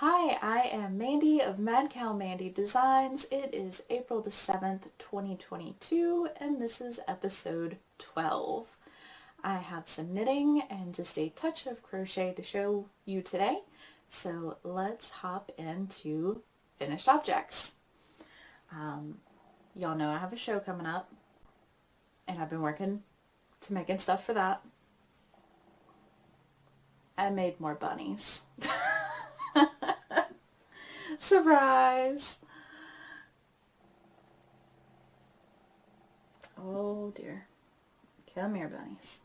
Hi, I am Mandy of Mad Cow Mandy Designs. It is April the 7th, 2022, and this is episode 12. I have some knitting and just a touch of crochet to show you today, so let's hop into finished objects. Y'all know I have a show coming up, and I've been working to making stuff for that. I made more bunnies. Surprise! Oh dear. Come here, bunnies.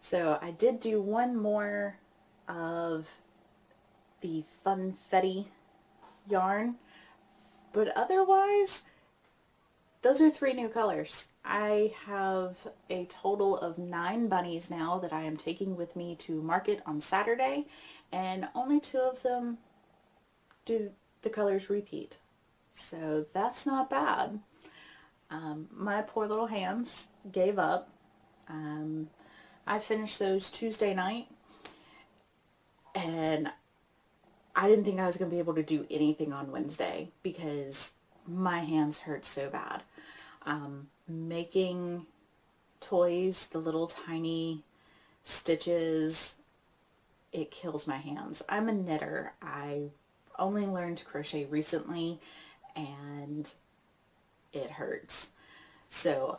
So I did do one more of the funfetti yarn, but otherwise, those are 3 new colors. I have a total of 9 bunnies now that I am taking with me to market on Saturday, and only 2 of them do the colors repeat. So that's not bad. My poor little hands gave up. I finished those Tuesday night, and I didn't think I was going to be able to do anything on Wednesday because my hands hurt so bad. Making toys, the little tiny stitches, it kills my hands. I'm a knitter. I only learned to crochet recently, and it hurts. So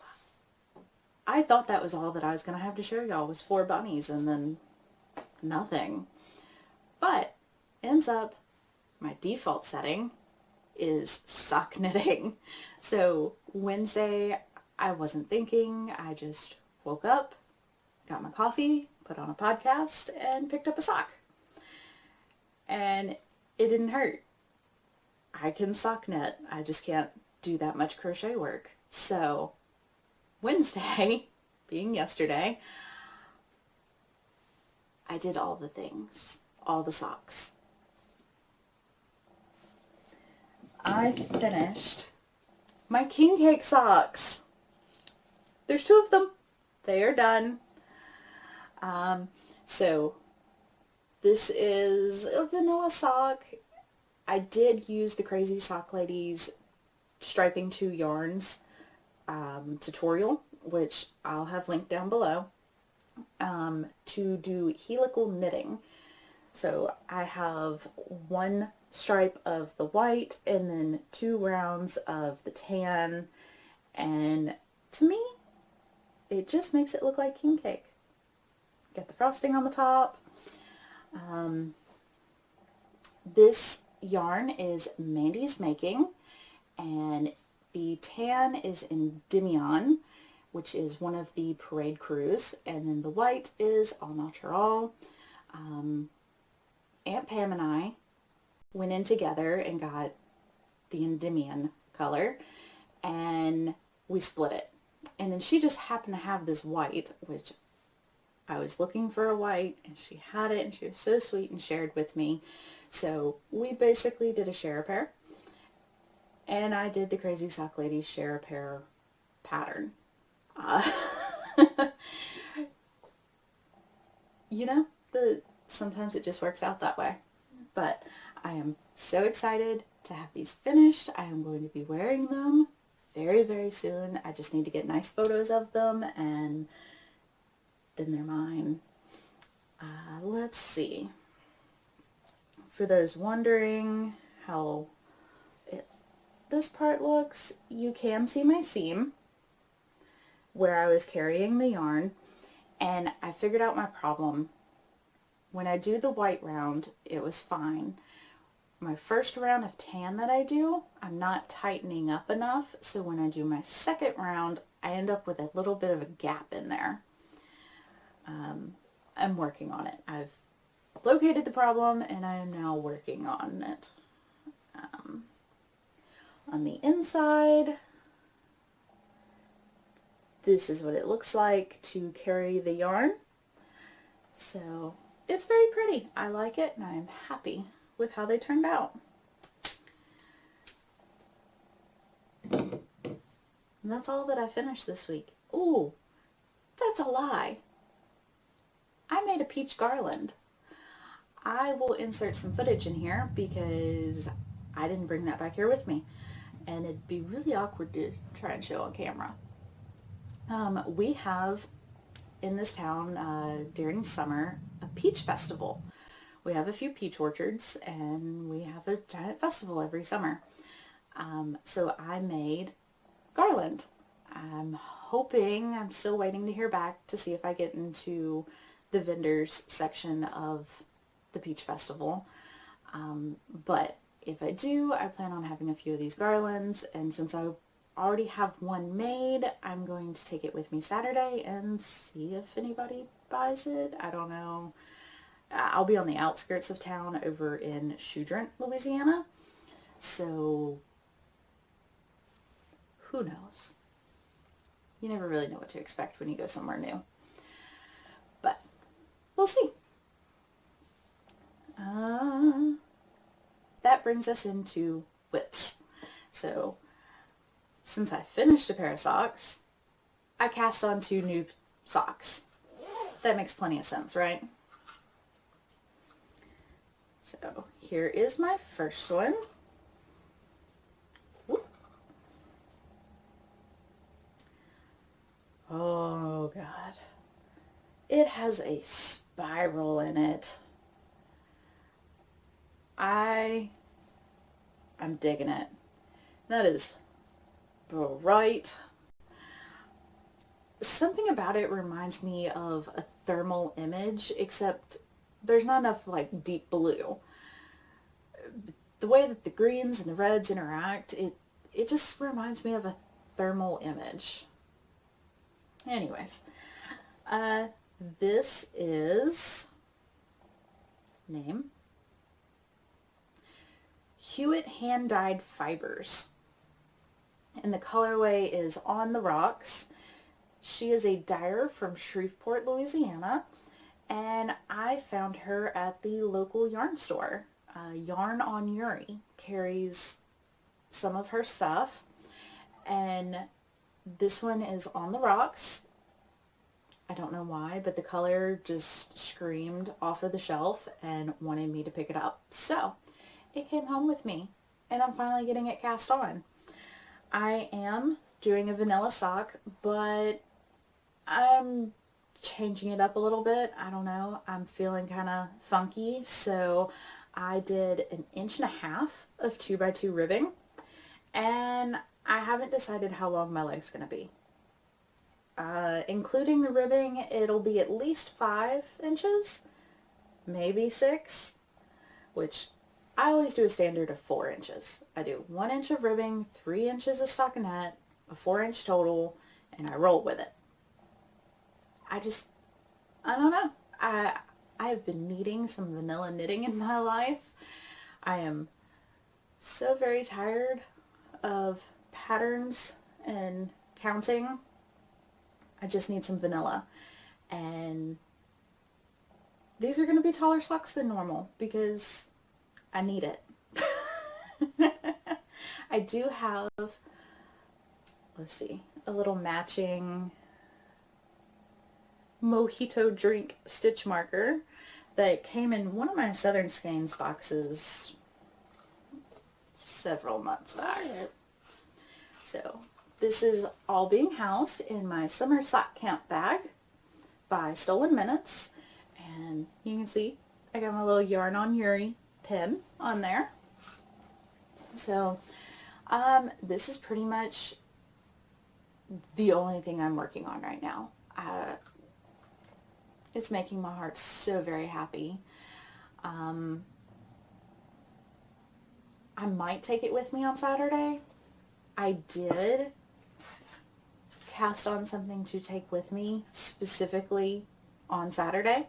I thought that was all that I was going to have to show y'all was 4 bunnies and then nothing. But ends up my default setting is sock knitting. So Wednesday I wasn't thinking. I just woke up, got my coffee, put on a podcast, and picked up a sock. And it didn't hurt. I can sock knit. I just can't do that much crochet work. So Wednesday, being yesterday, I did all the things, all the socks. I finished my king cake socks. There's 2 of them. They are done. So this is a vanilla sock. I did use the Crazy Sock Lady's Striping 2 Yarns tutorial, which I'll have linked down below, to do helical knitting. So I have 1 stripe of the white and then 2 rounds of the tan, and to me it just makes it look like king cake. Got the frosting on the top. This yarn is Mandy's making, and the tan is Endymion, which is one of the Parade Crews, and then the white is All Natural. Aunt Pam and I went in together and got the Endymion color, and we split it. And then she just happened to have this white, which I was looking for a white, and she had it, and she was so sweet and shared with me. So we basically did a share-a-pair, and I did the Crazy Sock Lady share-a-pair pattern. You know, sometimes it just works out that way. But I am so excited to have these finished. I am going to be wearing them very, very soon. I just need to get nice photos of them, and then they're mine. Let's see. For those wondering how this part looks, you can see my seam where I was carrying the yarn, and I figured out my problem. When I do the white round, it was fine. My first round of tan that I do, I'm not tightening up enough, so when I do my second round, I end up with a little bit of a gap in there. I'm working on it. I've located the problem, and I am now working on it. On the inside, this is what it looks like to carry the yarn. So it's very pretty. I like it, and I am happy with how they turned out. And that's all that I finished this week. Ooh, that's a lie. I made a peach garland. I will insert some footage in here because I didn't bring that back here with me. And it'd be really awkward to try and show on camera. We have in this town during summer a peach festival. We have a few peach orchards and we have a giant festival every summer. So I made garland. I'm still waiting to hear back to see if I get into the vendors section of the peach festival. But if I do, I plan on having a few of these garlands, and since I already have one made, I'm going to take it with me Saturday and see if anybody buys it. I don't know. I'll be on the outskirts of town over in Hue-It, Louisiana. So, who knows? You never really know what to expect when you go somewhere new. But, we'll see. That brings us into whips. So, since I finished a pair of socks, I cast on 2 new socks. That makes plenty of sense, right? So, here is my first one. Whoop. Oh, God. It has a spiral in it. I'm digging it. That is bright. Something about it reminds me of a thermal image, except there's not enough like deep blue. The way that the greens and the reds interact, it just reminds me of a thermal image. Anyways, this is name Hue-It hand-dyed fibers, and the colorway is On the Rocks. She is a dyer from Shreveport, Louisiana, and I found her at the local yarn store. Yarn on Youree carries some of her stuff, and this one is On the Rocks. I don't know why, but the color just screamed off of the shelf and wanted me to pick it up. So, it came home with me, and I'm finally getting it cast on. I am doing a vanilla sock, but I'm changing it up a little bit. I don't know. I'm feeling kind of funky, so I did 1.5 inches of 2x2 ribbing, and I haven't decided how long my leg's going to be. Including the ribbing, it'll be at least 5 inches, maybe 6, which I always do a standard of 4 inches. I do 1 inch of ribbing, 3 inches of stockinette, a 4-inch total, and I roll with it. I don't know. I have been needing some vanilla knitting in my life. I am so very tired of patterns and counting. I just need some vanilla. And these are going to be taller socks than normal because I need it. I do have, let's see, a little matching mojito drink stitch marker that came in one of my Southern Skeins boxes several months back. So this is all being housed in my summer sock camp bag by Stolen Minutes, and you can see I got my little Yarn on Youree pin on there. So this is pretty much the only thing I'm working on right now. It's making my heart so very happy. I might take it with me on Saturday. I did cast on something to take with me specifically on Saturday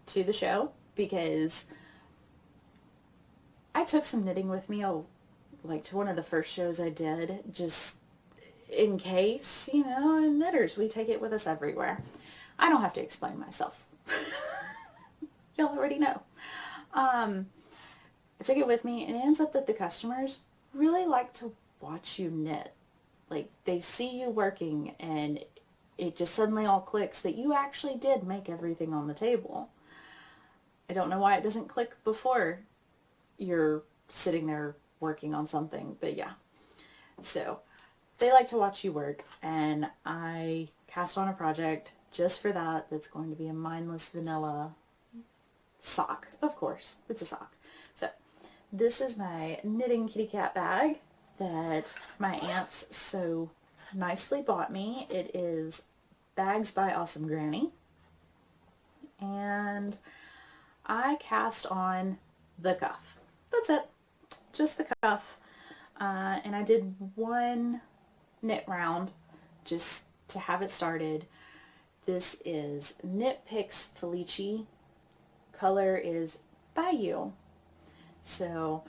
to the show because I took some knitting with me, like to one of the first shows I did, just in case, you know, and knitters, we take it with us everywhere. I don't have to explain myself. Y'all already know. I took it with me, and it ends up that the customers really like to watch you knit. Like, they see you working, and it just suddenly all clicks that you actually did make everything on the table. I don't know why it doesn't click before you're sitting there working on something, but yeah. So they like to watch you work, and I cast on a project just for that. That's going to be a mindless vanilla sock. Of course, it's a sock. So this is my knitting kitty cat bag that my aunts so nicely bought me. It is Bags by Awesome Granny, and I cast on the cuff. That's it, just the cuff. And I did one knit round just to have it started. This is Knit Picks Felici. Color is Bayou. So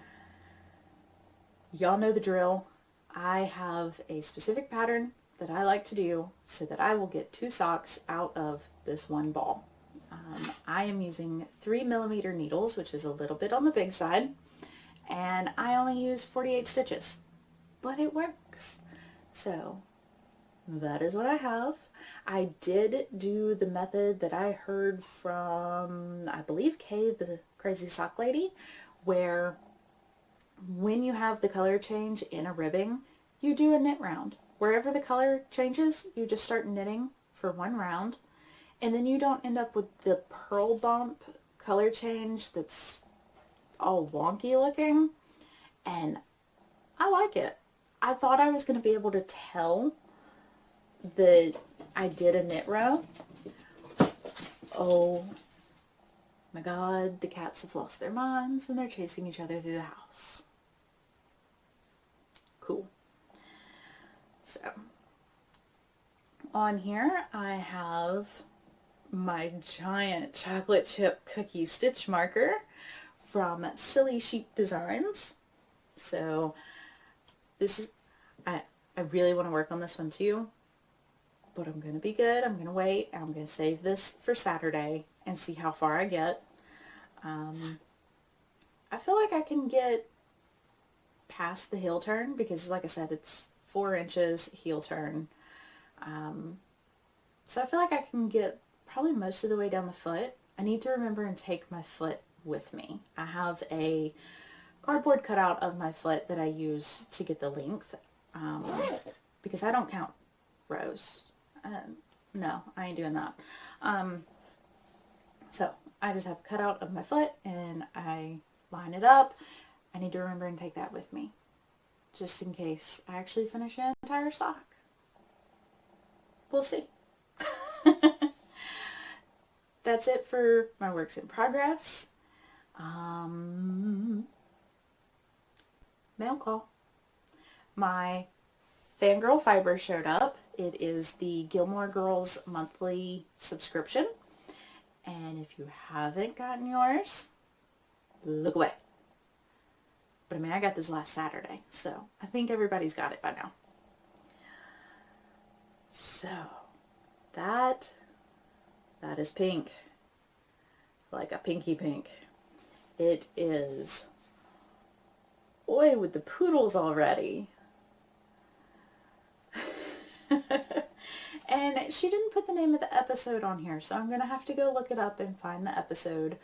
y'all know the drill. I have a specific pattern that I like to do so that I will get 2 socks out of this one ball. I am using 3mm needles, which is a little bit on the big side, and I only use 48 stitches, but it works. So that is what I have. I did do the method that I heard from, I believe, Kay, the Crazy Sock Lady, where when you have the color change in a ribbing, you do a knit round. Wherever the color changes, you just start knitting for 1 round, and then you don't end up with the pearl bump color change that's all wonky looking, and I like it. I thought I was going to be able to tell that I did a knit row. Oh my god, the cats have lost their minds and they're chasing each other through the house. Cool. So, on here I have my giant chocolate chip cookie stitch marker from Silly Sheep Designs. So this is, I really want to work on this one too, but I'm going to be good. I'm going to wait. I'm going to save this for Saturday and see how far I get. I feel like I can get past the heel turn because, like I said, it's 4 inches heel turn. So I feel like I can get probably most of the way down the foot. I need to remember and take my foot with me. I have a cardboard cutout of my foot that I use to get the length, because I don't count rows. No, I ain't doing that. So I just have a cutout of my foot and I line it up. I need to remember and take that with me, just in case I actually finish an entire sock. We'll see. That's it for my works in progress. Mail call. My Fangirl Fibers showed up. It is the Gilmore Girls monthly subscription. And if you haven't gotten yours, look away. But I mean, I got this last Saturday, so I think everybody's got it by now. So, that is pink. Like a pinky pink. It is, boy, with the poodles already. And she didn't put the name of the episode on here, so I'm going to have to go look it up and find the episode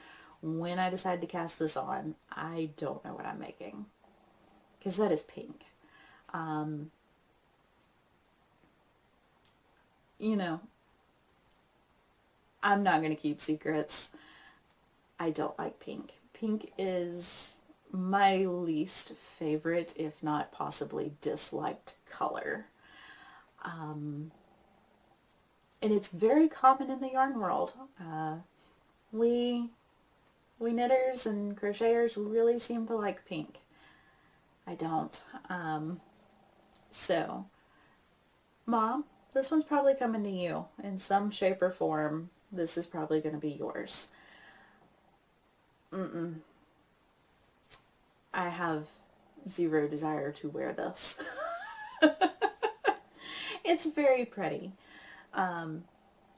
when I decide to cast this on. I don't know what I'm making, because that is pink. You know, I'm not going to keep secrets. I don't like pink. Pink is my least favorite, if not possibly disliked color. And it's very common in the yarn world. We knitters and crocheters really seem to like pink. I don't. So, Mom, this one's probably coming to you in some shape or form. This is probably going to be yours. I have zero desire to wear this. It's very pretty.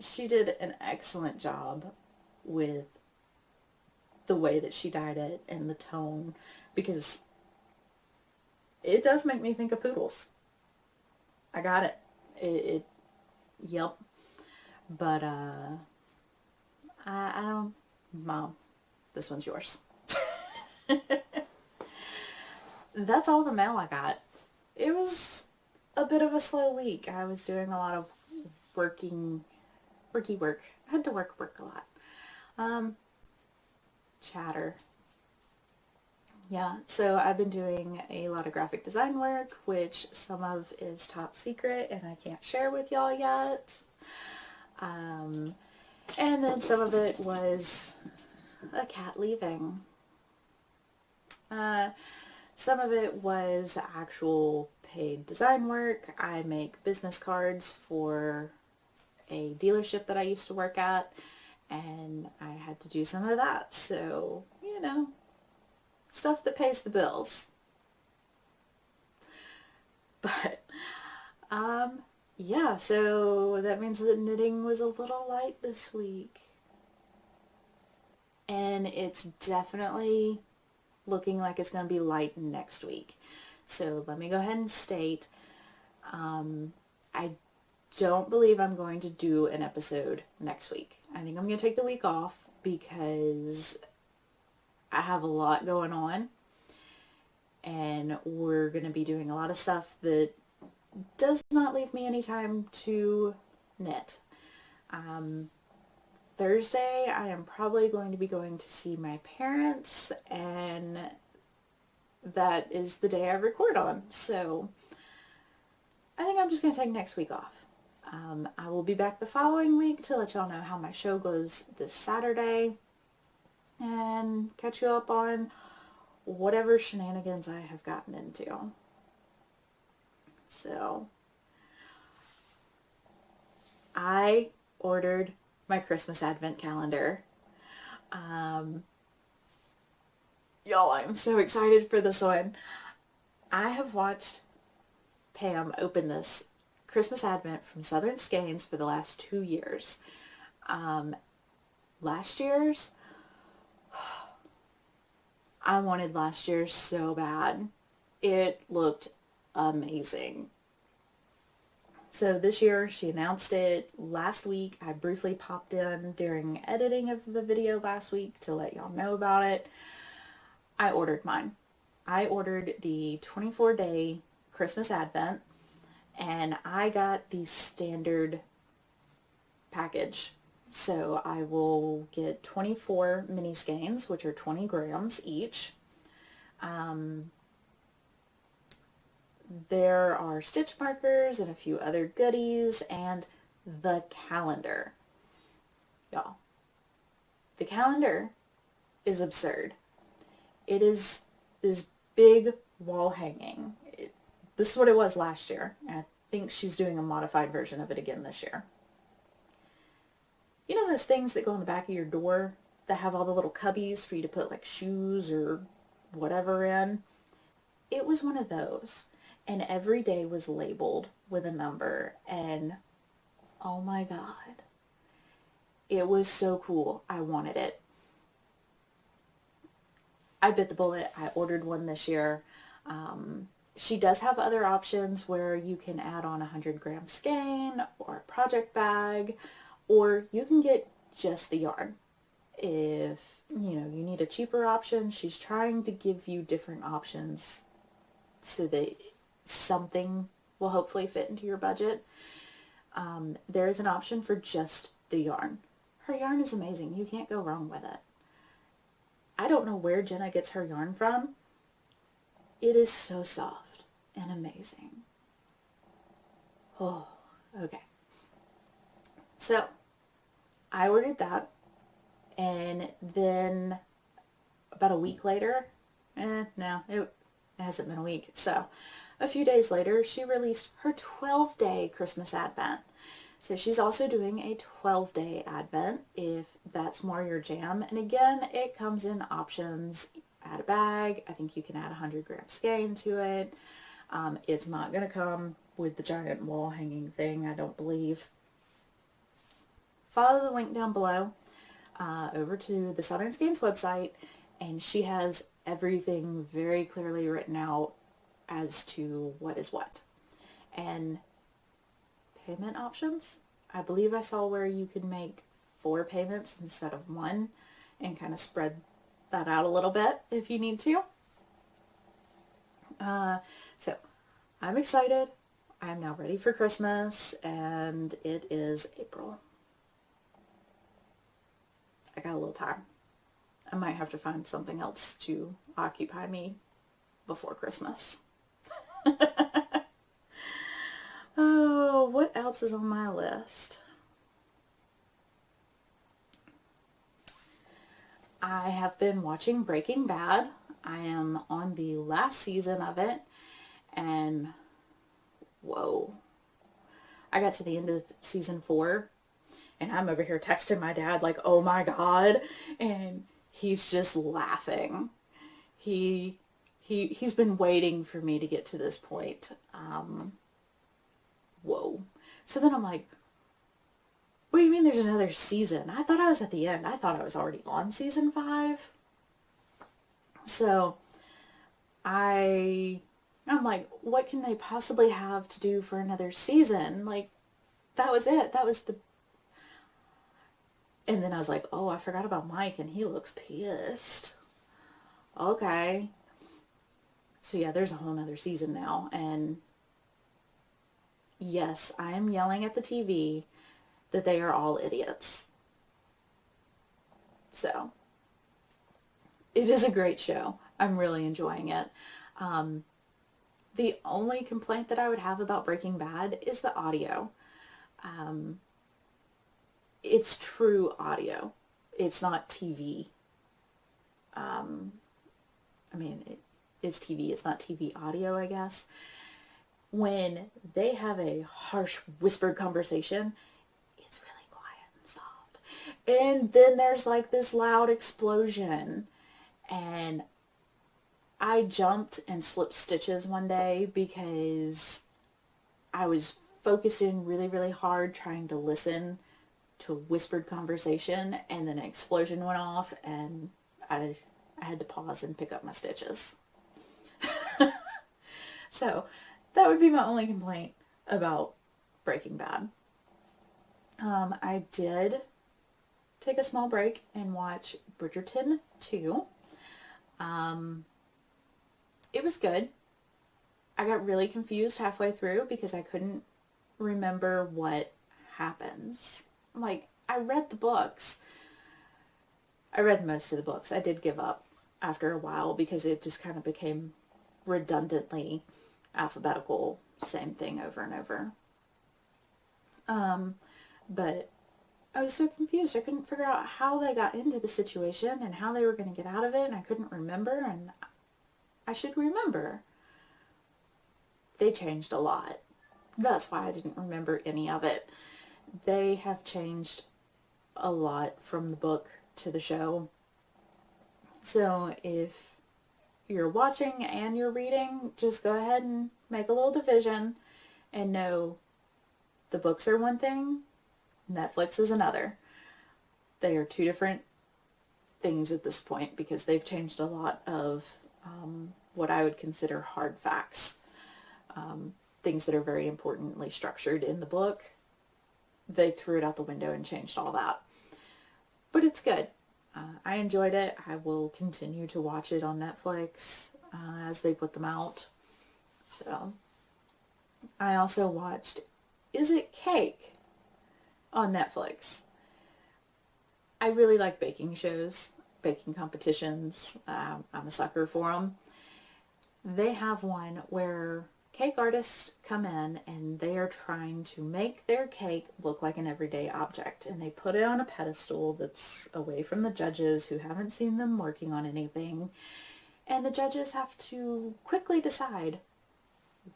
She did an excellent job with the way that she dyed it and the tone, because it does make me think of poodles. I got it. Yep. But, I don't, Mom, this one's yours. That's all the mail I got. It was a bit of a slow week. I was doing a lot of worky work. I had to work a lot. Chatter. Yeah, so I've been doing a lot of graphic design work, which some of is top secret and I can't share with y'all yet. And then some of it was a cat leaving. Some of it was actual paid design work. I make business cards for a dealership that I used to work at, and I had to do some of that. So, you know, stuff that pays the bills. But, yeah, so that means that knitting was a little light this week. And it's definitely looking like it's going to be light next week. So let me go ahead and state, I don't believe I'm going to do an episode next week. I think I'm going to take the week off because I have a lot going on, and we're going to be doing a lot of stuff that does not leave me any time to knit. Thursday, I am probably going to be going to see my parents, and that is the day I record on. So I think I'm just going to take next week off. I will be back the following week to let y'all know how my show goes this Saturday and catch you up on whatever shenanigans I have gotten into. So I ordered my Christmas Advent calendar. Y'all, I'm so excited for this one. I have watched Pam open this Christmas Advent from Southern Skeins for the last 2 years. Last year's, I wanted last year's so bad. It looked amazing. So this year, she announced it last week. I briefly popped in during editing of the video last week to let y'all know about it. I ordered mine. I ordered the 24-day Christmas Advent, and I got the standard package. So I will get 24 mini skeins, which are 20 grams each. There are stitch markers and a few other goodies, and the calendar. Y'all, the calendar is absurd. It is this big wall hanging. This is what it was last year, and I think she's doing a modified version of it again this year. You know those things that go on the back of your door that have all the little cubbies for you to put like shoes or whatever in? It was one of those. And every day was labeled with a number, and oh my god, it was so cool. I wanted it. I bit the bullet. I ordered one this year. She does have other options where you can add on a 100-gram skein or a project bag, or you can get just the yarn. If, you need a cheaper option, she's trying to give you different options so that something will hopefully fit into your budget. There is an option for just the yarn. Her yarn is amazing. You can't go wrong with it. I don't know where Jenna gets her yarn from. It is so soft and amazing. Oh, okay. So, I ordered that, and then about a week later, no, it hasn't been a week, so a few days later, she released her 12-day Christmas Advent. So she's also doing a 12-day Advent, if that's more your jam. And again, it comes in options. Add a bag. I think you can add a 100-gram skein to it. It's not going to come with the giant wall hanging thing, I don't believe. Follow the link down below over to the Southern Skeins website, and she has everything very clearly written out as to what is what. And payment options, I believe I saw where you could make 4 payments instead of 1 and kind of spread that out a little bit if you need to. So I'm excited. I'm now ready for Christmas, and it is April. I got a little time. I might have to find something else to occupy me before Christmas. Oh, what else is on my list? I have been watching Breaking Bad. I am on the last season of it, and whoa. I got to the end of season 4, and I'm over here texting my dad like, oh my God, and he's just laughing. He's been waiting for me to get to this point. Whoa. So then I'm like, what do you mean there's another season? I thought I was at the end. I thought I was already on season 5. So I'm like, what can they possibly have to do for another season? Like, that was it. That was the... And then I was like, oh, I forgot about Mike, and he looks pissed. Okay. So yeah, there's a whole nother season now, and yes, I am yelling at the TV that they are all idiots. So, it is a great show. I'm really enjoying it. The only complaint that I would have about Breaking Bad is the audio. It's true audio. It's not TV. It's TV. It's not TV audio, I guess. When they have a harsh, whispered conversation, it's really quiet and soft. And then there's like this loud explosion. And I jumped and slipped stitches one day because I was focusing really, really hard trying to listen to a whispered conversation, and then an explosion went off, and I had to pause and pick up my stitches. So that would be my only complaint about Breaking Bad. I did take a small break and watch Bridgerton 2. It was good. I got really confused halfway through because I couldn't remember what happens. Like, I read the books. I read most of the books. I did give up after a while because it just kind of became redundantly alphabetical, same thing over and over. But I was so confused. I couldn't figure out how they got into the situation and how they were going to get out of it, and I couldn't remember, and I should remember. They changed a lot. That's why I didn't remember any of it. They have changed a lot from the book to the show. So if you're watching and you're reading, just go ahead and make a little division and know the books are one thing, Netflix is another. They are two different things at this point because they've changed a lot of what I would consider hard facts. Things that are very importantly structured in the book. They threw it out the window and changed all that. But it's good. I enjoyed it. I will continue to watch it on Netflix as they put them out. So, I also watched Is It Cake on Netflix. I really like baking shows, baking competitions. I'm a sucker for them. They have one where cake artists come in and they are trying to make their cake look like an everyday object, and they put it on a pedestal that's away from the judges who haven't seen them working on anything, and the judges have to quickly decide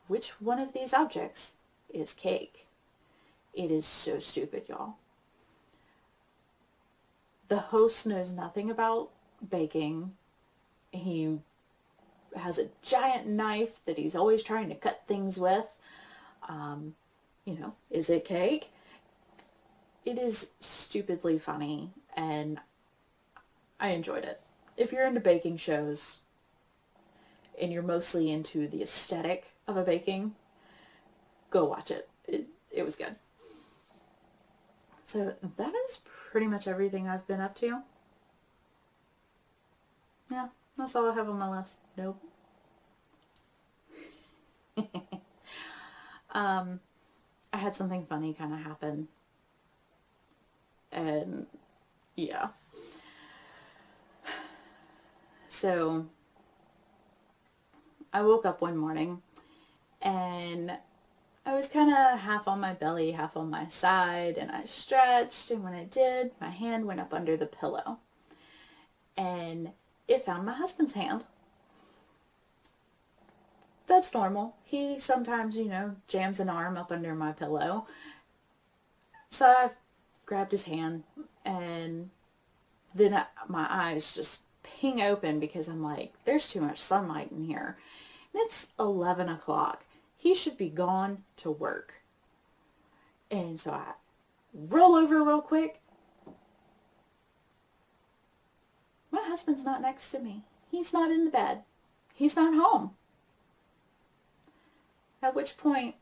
which one of these objects is cake. It is so stupid, y'all. The host knows nothing about baking. He has a giant knife that he's always trying to cut things with. Is it cake? It is stupidly funny, and I enjoyed it. If you're into baking shows, and you're mostly into the aesthetic of a baking, go watch it. It was good. So that is pretty much everything I've been up to. Yeah, that's all I have on my list. Nope. I had something funny kind of happen. And yeah. So I woke up one morning and I was kind of half on my belly, half on my side, and I stretched, and when I did, my hand went up under the pillow. And it found my husband's hand. That's normal. He sometimes, jams an arm up under my pillow. So I grabbed his hand, and then my eyes just ping open because I'm like, there's too much sunlight in here. And it's 11 o'clock. He should be gone to work. And so I roll over real quick. My husband's not next to me. He's not in the bed. He's not home. At which point,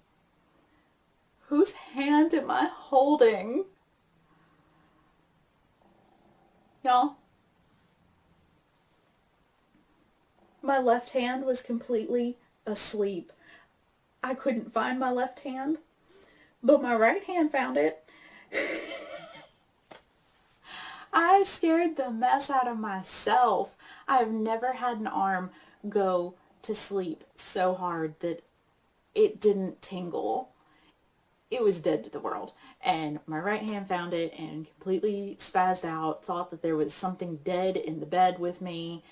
whose hand am I holding? Y'all, my left hand was completely asleep. I couldn't find my left hand, but my right hand found it. I scared the mess out of myself. I've never had an arm go to sleep so hard that it didn't tingle. It was dead to the world. And my right hand found it and completely spazzed out, thought that there was something dead in the bed with me.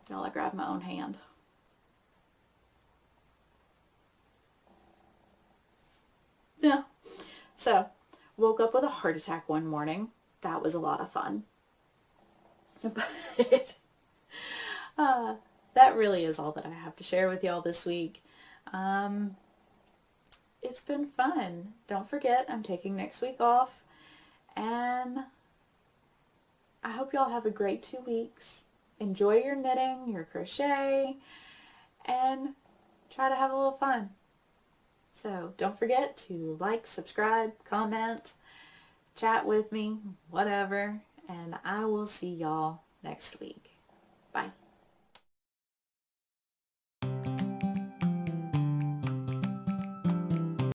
Y'all, I grabbed my own hand. Yeah. So, woke up with a heart attack one morning. That was a lot of fun. But that really is all that I have to share with y'all this week. It's been fun. Don't forget, I'm taking next week off. And I hope y'all have a great 2 weeks. Enjoy your knitting, your crochet, and try to have a little fun. So don't forget to like, subscribe, comment, chat with me, whatever, and I will see y'all next week. Bye.